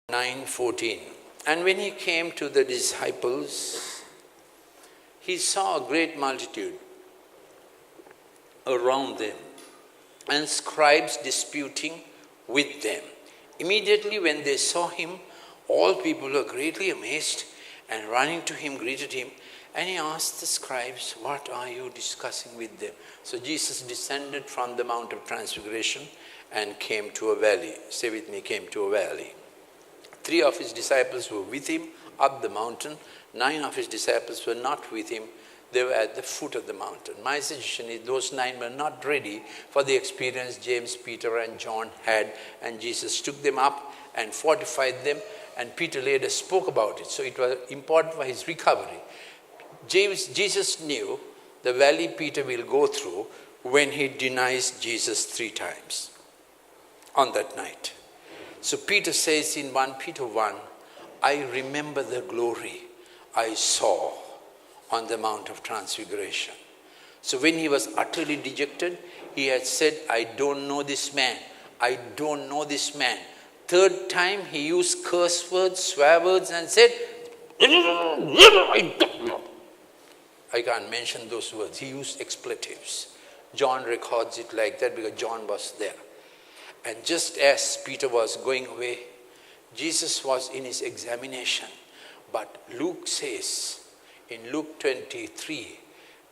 9:14. And when he came to the disciples, he saw a great multitude around them and scribes disputing with them. Immediately when they saw him, all people were greatly amazed and running to him greeted him. And he asked the scribes, "What are you discussing with them?" So Jesus descended from the Mount of Transfiguration and came to a valley. Say with me, came to a valley. 3 of his disciples were with him up the mountain. 9 of his disciples were not with him. They were at the foot of the mountain. My suggestion is those 9 were not ready for the experience James, Peter and John had, and Jesus took them up and fortified them, and Peter later spoke about it. So it was important for his recovery. Jesus knew the valley Peter will go through when he denies Jesus 3 times on that night. So Peter says in 1 Peter 1, "I remember the glory I saw on the Mount of Transfiguration." So when he was utterly dejected, he had said, "I don't know this man. I don't know this man." 3rd time he used curse words, swear words and said, I can't mention those words. He used expletives. John records it like that because John was there. And just as Peter was going away, Jesus was in his examination. But Luke says, in Luke 23,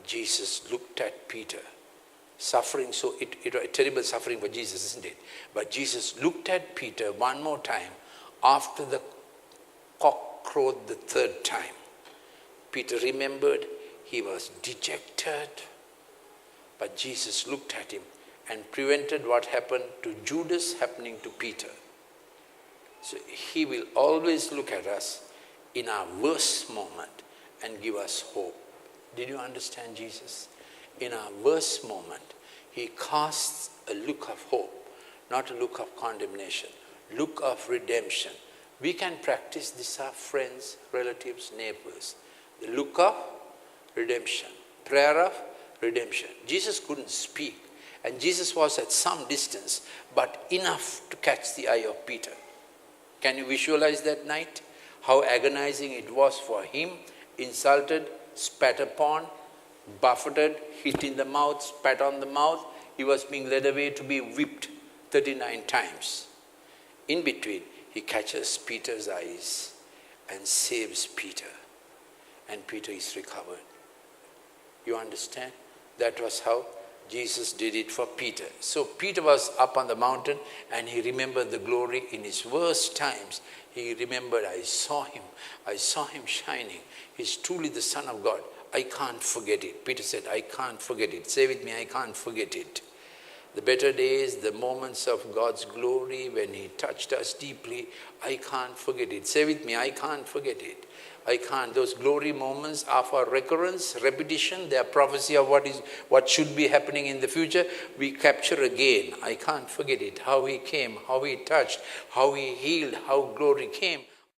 Jesus looked at Peter, suffering. So it was a terrible suffering for Jesus, isn't it? But Jesus looked at Peter one more time after the cock crowed the 3rd time. Peter remembered he was dejected, but Jesus looked at him and prevented what happened to Judas happening to Peter. So he will always look at us in our worst moment and give us hope. Did you understand Jesus? In our worst moment, he casts a look of hope, not a look of condemnation, look of redemption. We can practice this, our friends, relatives, neighbors. The look of redemption, prayer of redemption. Jesus couldn't speak, and Jesus was at some distance, but enough to catch the eye of Peter. Can you visualize that night? How agonizing it was for him, insulted, spat upon, buffeted, hit in the mouth, spat on the mouth. He was being led away to be whipped 39 times. In between, he catches Peter's eyes and saves Peter. And Peter is recovered. You understand? That was how Jesus did it for Peter. So Peter was up on the mountain and he remembered the glory in his worst times. He remembered, I saw him shining. He's truly the Son of God. I can't forget it. Peter said, I can't forget it. Say with me, I can't forget it. The better days, the moments of God's glory when he touched us deeply, I can't forget it. Say with me, I can't forget it. I can't. Those glory moments are for recurrence, repetition. They are prophecy of what should be happening in the future. We capture again. I can't forget it. How he came, how he touched, how he healed, how glory came.